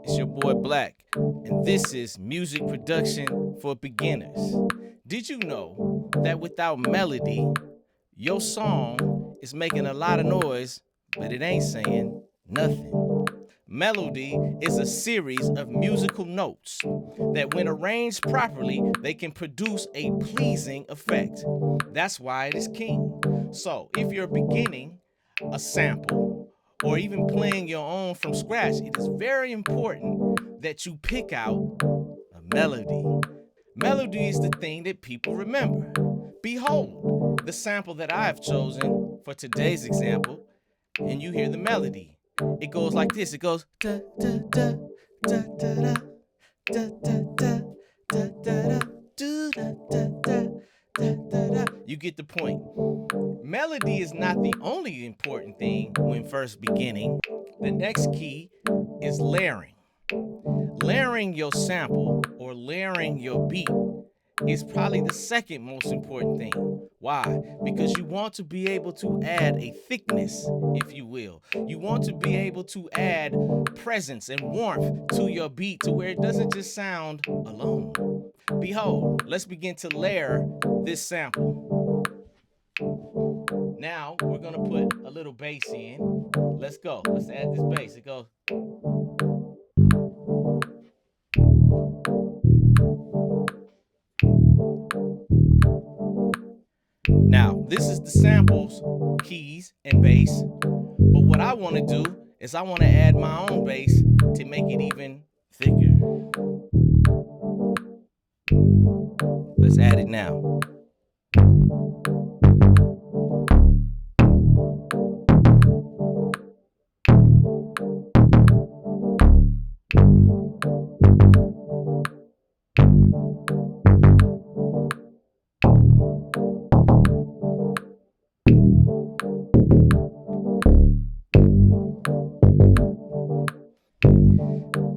It's your boy Black, and this is music production for beginners. Did you know that without melody, your song is making a lot of noise, but it ain't saying nothing? Melody is a series of musical notes that, when arranged properly, they can produce a pleasing effect. That's why it is king. So, if you're beginning a sample or even playing your own from scratch, it is very important that you pick out a melody. Melody is the thing that people remember. Behold, the sample that I have chosen for today's example, and you hear the melody. It goes like this. It goes da da da da da da da da da da da da da da da. You get the point. Melody is not the only important thing when first beginning. The next key is layering. Layering your sample or layering your beat is probably the second most important thing. Why? Because you want to be able to add a thickness, if you will. You want to be able to add presence and warmth to your beat to where it doesn't just sound alone. Behold, let's begin to layer this sample. Now we're gonna put a little bass in. Let's go. Let's add this bass. It goes. Now, this is the samples, keys, and bass. But what I want to do is I want to add my own bass to make it even thicker. Let's add it now.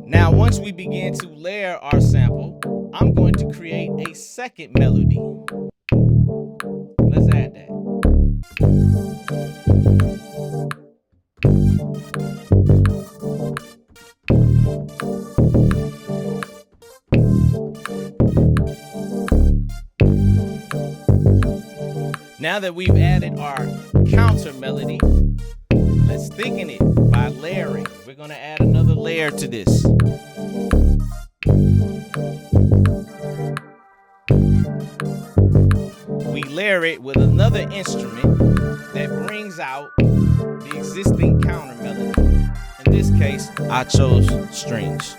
Now, once we begin to layer our sample, I'm going to create a second melody. Let's add that. Now that we've added our counter melody, let's thicken it by layering. We're going to add another layer to this. We layer it with another instrument that brings out the existing counter melody. In this case, I chose strings.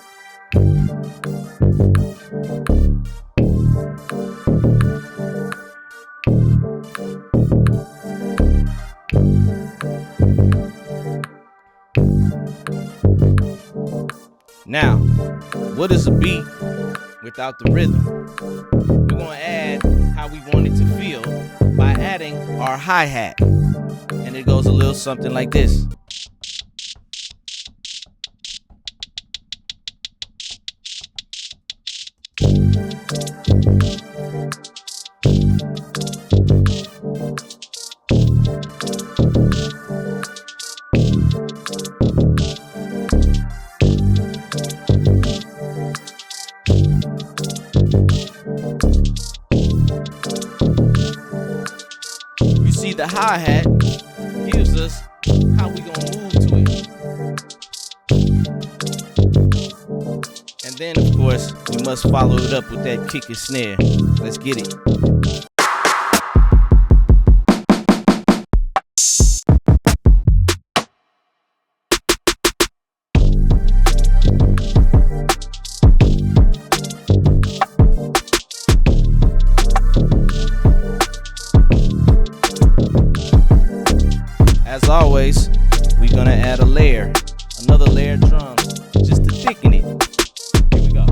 Now, what is a beat without the rhythm? We're going to add how we want it to feel by adding our hi-hat. And it goes a little something like this. See, the hi-hat gives us how we gonna move to it. And then, of course, we must follow it up with that kick and snare. Let's get it. As always, we're gonna add a layer, another layer of drums, just to thicken it. Here we go.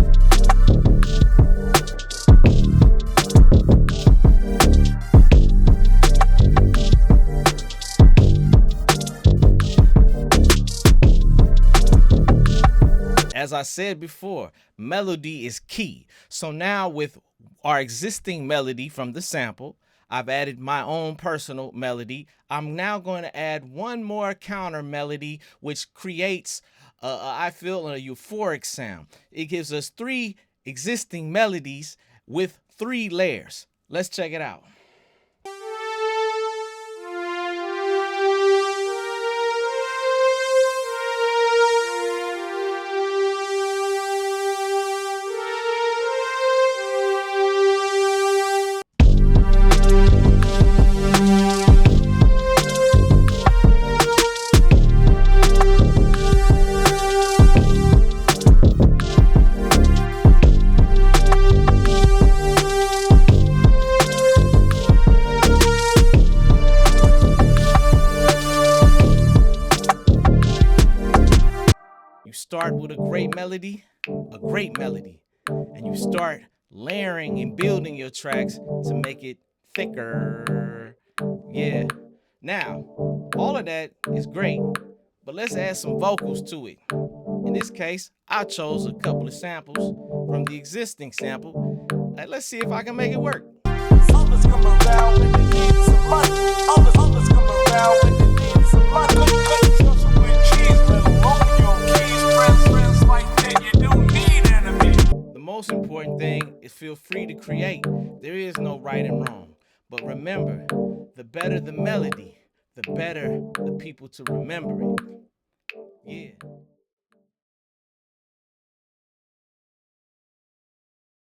As I said before, melody is key. So now with our existing melody from the sample, I've added my own personal melody. I'm now going to add one more counter melody, which creates I feel a euphoric sound. It gives us 3 existing melodies with 3 layers. Let's check it out. You start with a great melody, and you start layering and building your tracks to make it thicker. Yeah. Now, all of that is great, but let's add some vocals to it. In this case, I chose a couple of samples from the existing sample. Let's see if I can make it work. Others come around when they need some money. Others come around when they need some money. Trust with cheese, let alone your keys. Friends like that, you don't need enemies. The most important thing is feel free to create. There is no right and wrong. But remember, the better the melody, the better the people to remember it. Yeah.